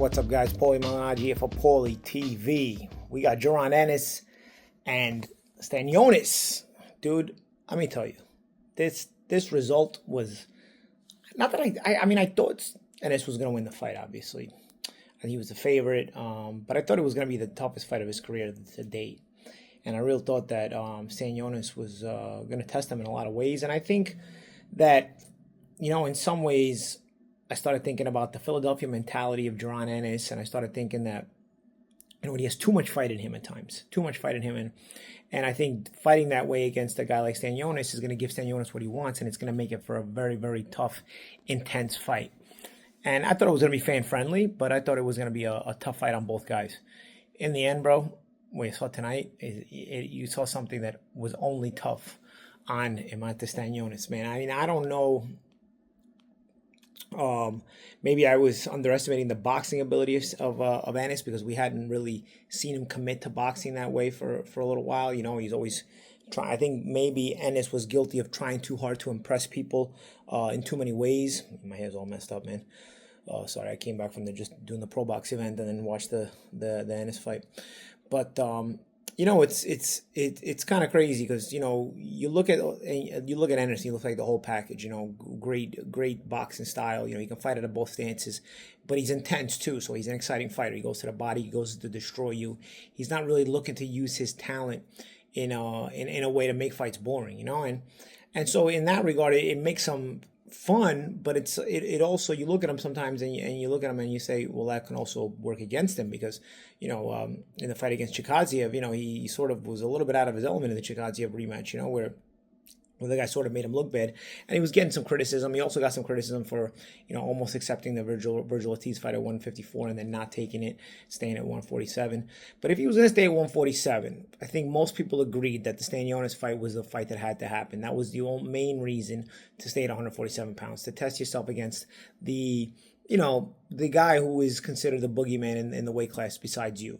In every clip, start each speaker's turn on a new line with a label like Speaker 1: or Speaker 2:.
Speaker 1: What's up, guys? Paulie malignaggi here for Paulie TV. We got Jaron, Ennis, and stanionis. Dude, let me tell you, this result was not that I thought Ennis was gonna win the fight. Obviously, and he was the favorite. But I thought it was gonna be the toughest fight of his career to date. And I really thought that stanionis was gonna test him in a lot of ways. And I think that, in some ways, I started thinking about the Philadelphia mentality of Jaron Ennis, and I started thinking that, he has too much fight in him at times. Too much fight in him. And I think fighting that way against a guy like stanionis is going to give stanionis what he wants, and it's going to make it for a very, very tough, intense fight. And I thought it was going to be fan-friendly, but I thought it was going to be a tough fight on both guys. In the end, bro, what you saw tonight, you saw something that was only tough on stanionis, man. I mean, I don't know. Maybe I was underestimating the boxing ability of Ennis because we hadn't really seen him commit to boxing that way for a little while. He's always trying. I think maybe Ennis was guilty of trying too hard to impress people in too many ways. My hair's all messed up, man. Sorry, I came back from just doing the pro box event and then watched the Ennis fight. But it's kind of crazy because you look at Ennis, he looks like the whole package. Great boxing style. He can fight at both stances, but he's intense too. So he's an exciting fighter. He goes to the body. He goes to destroy you. He's not really looking to use his talent in a way to make fights boring. And so in that regard, it makes him fun, but it also, you look at him sometimes and you look at him and you say, well, that can also work against him because in the fight against Chukhadzhian, he sort of was a little bit out of his element in the Chukhadzhian rematch, where the guy sort of made him look bad, and he was getting some criticism. He also got some criticism for almost accepting the Virgil Ortiz fight at 154 and then not taking it, staying at 147. But if he was going to stay at 147, I think most people agreed that the stanionis fight was the fight that had to happen. That was the main reason to stay at 147 pounds, to test yourself against the guy who is considered the boogeyman in the weight class besides you.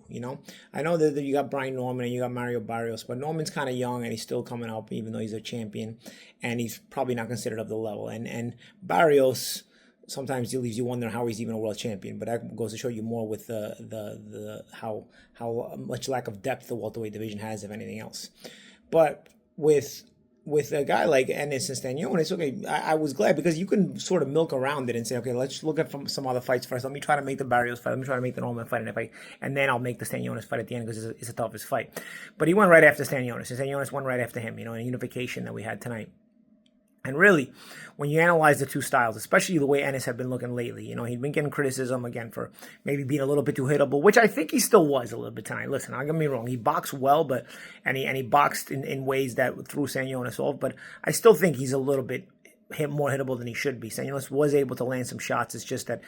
Speaker 1: I know that you got Brian Norman and you got Mario Barrios, but Norman's kind of young and he's still coming up, even though he's a champion, and he's probably not considered of the level. And Barrios, sometimes he leaves you wondering how he's even a world champion, but that goes to show you more with the how much lack of depth the welterweight division has, if anything else. But with a guy like Ennis and stanionis, okay, I was glad because you can sort of milk around it and say, okay, let's look at some other fights first. Let me try to make the Barrios fight. Let me try to make the Norman fight, and then I'll make the stanionis fight at the end because it's the toughest fight. But he went right after stanionis, and stanionis went right after him, in a unification that we had tonight. And really, when you analyze the two styles, especially the way Ennis had been looking lately, he'd been getting criticism again for maybe being a little bit too hittable, which I think he still was a little bit tonight. Listen, don't get me wrong, he boxed well, and he boxed in ways that threw stanionis off, but I still think he's a little bit more hittable than he should be. stanionis was able to land some shots. It's just that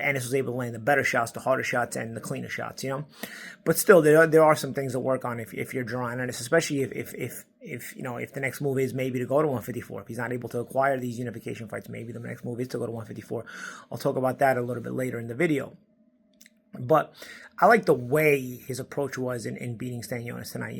Speaker 1: Ennis was able to land the better shots, the harder shots, and the cleaner shots, But still, there are some things to work on if you're Jaron Ennis, especially if the next move is maybe to go to 154. If he's not able to acquire these unification fights, maybe the next move is to go to 154. I'll talk about that a little bit later in the video. But I like the way his approach was in beating stanionis tonight.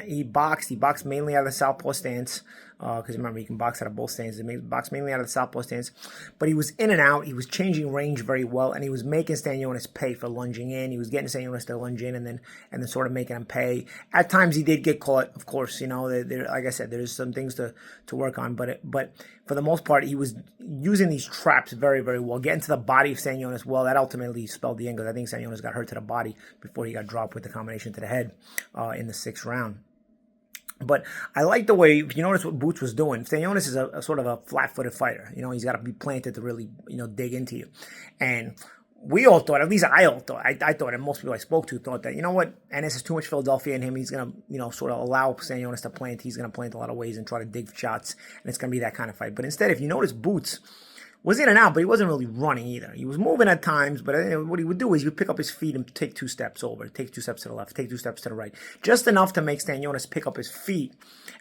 Speaker 1: He boxed mainly out of the southpaw stance, because remember, he can box out of both stances. He boxed mainly out of the southpaw stance, but he was in and out. He was changing range very well, and he was making stanionis pay for lunging in. He was getting stanionis to lunge in and then sort of making him pay. At times, he did get caught, of course. Like I said, there's some things to work on, but for the most part, he was using these traps very, very well, getting to the body of stanionis well. That ultimately spelled the end because I think stanionis got hurt to the body before he got dropped with the combination to the head in the 6th round. But I like the way, if you notice what Boots was doing, stanionis is a sort of a flat-footed fighter. He's got to be planted to really, dig into you. And we all thought, at least I thought, and most people I spoke to thought that, Ennis has too much Philadelphia in him. He's going to, sort of allow stanionis to plant. He's going to plant a lot of ways and try to dig shots, and it's going to be that kind of fight. But instead, if you notice, Boots was in and out, but he wasn't really running either. He was moving at times, but what he would do is he would pick up his feet and take 2 steps over, take 2 steps to the left, take 2 steps to the right. Just enough to make stanionis pick up his feet.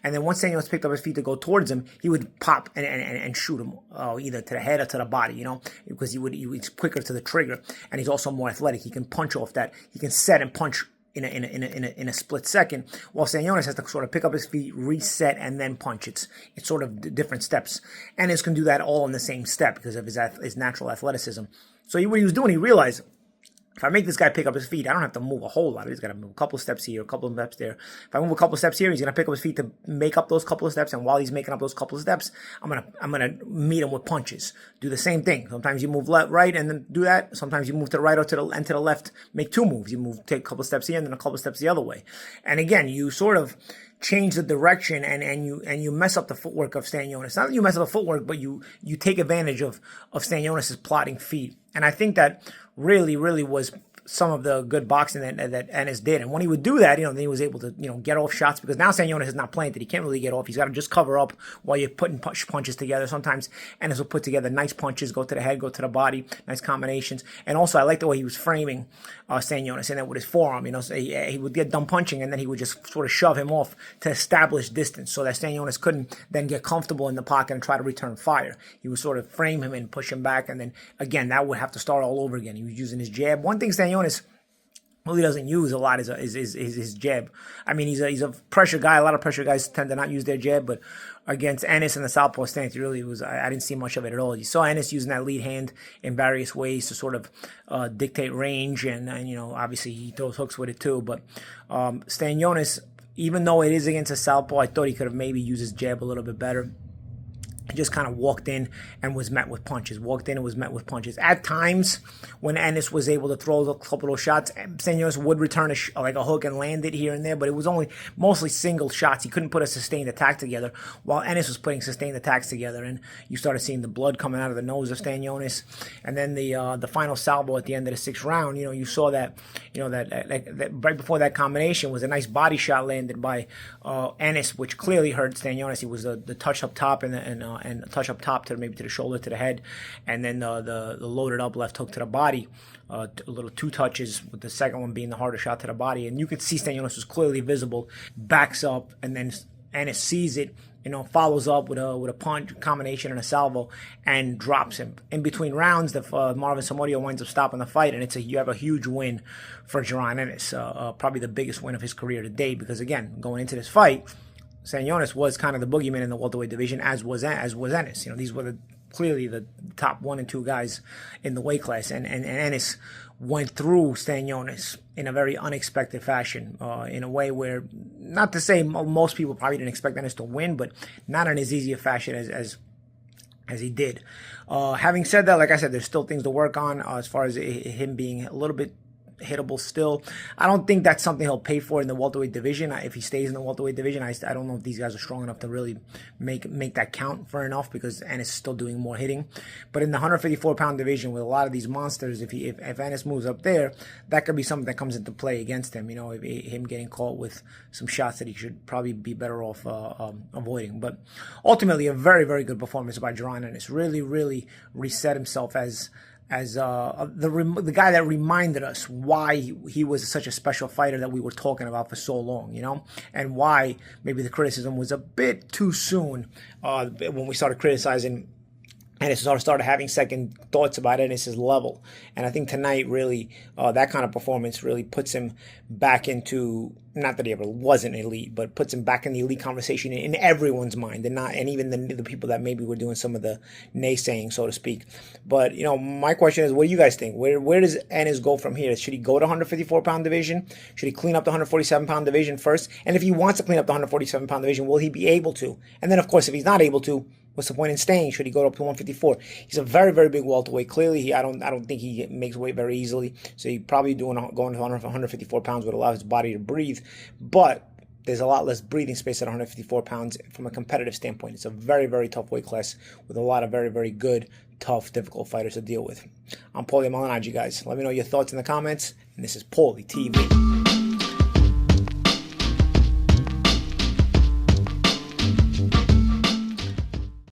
Speaker 1: And then once stanionis picked up his feet to go towards him, he would pop and shoot him either to the head or to the body, because he's quicker to the trigger. And he's also more athletic. He can punch off that. He can set and punch in a split second, while stanionis has to sort of pick up his feet, reset, and then punch. It's sort of different steps. Ennis can do that all in the same step because of his natural athleticism. So what he was doing, he realized If I make this guy pick up his feet, I don't have to move a whole lot. I just got to move a couple steps here, a couple of steps there. If I move a couple steps here, he's going to pick up his feet to make up those couple of steps. And while he's making up those couple of steps, I'm gonna meet him with punches. Do the same thing. Sometimes you move left, right, and then do that. Sometimes you move to the right or to the left. Make two moves. You take a couple of steps here and then a couple of steps the other way. And again, you sort of change the direction and you mess up the footwork of stanionis. Not that you mess up the footwork, but you take advantage of stanionis' plotting feet. And I think that really was some of the good boxing that Ennis did. And when he would do that, then he was able to, get off shots, because now stanionis is not planted. He can't really get off. He's got to just cover up while you're putting punches together. Sometimes Ennis will put together nice punches, go to the head, go to the body, nice combinations. And also, I like the way he was framing stanionis, and that with his forearm, so he would get done punching, and then he would just sort of shove him off to establish distance so that stanionis couldn't then get comfortable in the pocket and try to return fire. He would sort of frame him and push him back, and then, again, that would have to start all over again. He was using his jab. One thing stanionis really doesn't use a lot is his jab. I mean, he's a pressure guy. A lot of pressure guys tend to not use their jab, but against Ennis and the southpaw stance, he really was. I didn't see much of it at all. You saw Ennis using that lead hand in various ways to sort of dictate range, and obviously he throws hooks with it too. But stanionis, even though it is against a southpaw, I thought he could have maybe used his jab a little bit better. He just kind of walked in and was met with punches. At times, when Ennis was able to throw a couple of those shots, stanionis would return a hook and land it here and there, but it was only mostly single shots. He couldn't put a sustained attack together, while Ennis was putting sustained attacks together, and you started seeing the blood coming out of the nose of stanionis. And then the final salvo at the end of the sixth round, you saw that, that right before that combination was a nice body shot landed by Ennis, which clearly hurt stanionis. He was the touch up top and a touch up top to maybe to the shoulder, to the head, and then the loaded up left hook to the body. A little two touches, with the second one being the harder shot to the body. And you could see stanionis was clearly visible, backs up, and then Ennis sees it, follows up with a punch combination and a salvo and drops him. In between rounds, the Marvin Somodio winds up stopping the fight, and you have a huge win for Jaron Ennis, probably the biggest win of his career to date, because again, going into this fight, stanionis was kind of the boogeyman in the welterweight division, as was Ennis. These were clearly the top 1 and 2 guys in the weight class, and Ennis went through stanionis in a very unexpected fashion, in a way where, not to say most people probably didn't expect Ennis to win, but not in as easy a fashion as he did. Having said that, like I said, there's still things to work on as far as him being a little bit hittable still. I don't think that's something he'll pay for in the welterweight division. If he stays in the welterweight division, I don't know if these guys are strong enough to really make that count for enough, because Ennis is still doing more hitting. But in the 154-pound division, with a lot of these monsters, if Ennis moves up there, that could be something that comes into play against him. Him getting caught with some shots that he should probably be better off avoiding. But ultimately, a very, very good performance by Jaron Ennis. Really reset himself as the guy that reminded us why he was such a special fighter that we were talking about for so long, and why maybe the criticism was a bit too soon when we started criticizing Ennis, started having second thoughts about Ennis's level. And I think tonight really, that kind of performance really puts him back into, not that he ever wasn't elite, but puts him back in the elite conversation in everyone's mind, and even the people that maybe were doing some of the naysaying, so to speak. But, my question is, what do you guys think? Where does Ennis go from here? Should he go to 154-pound division? Should he clean up the 147-pound division first? And if he wants to clean up the 147-pound division, will he be able to? And then, of course, if he's not able to, what's the point in staying? Should he go up to 154? He's a very, very big welterweight. Clearly, I don't think he makes weight very easily. So he's probably going to 154 pounds would allow his body to breathe. But there's a lot less breathing space at 154 pounds from a competitive standpoint. It's a very, very tough weight class with a lot of very, very good, tough, difficult fighters to deal with. I'm Paulie, malignaggi, guys. Let me know your thoughts in the comments. And this is Paulie TV.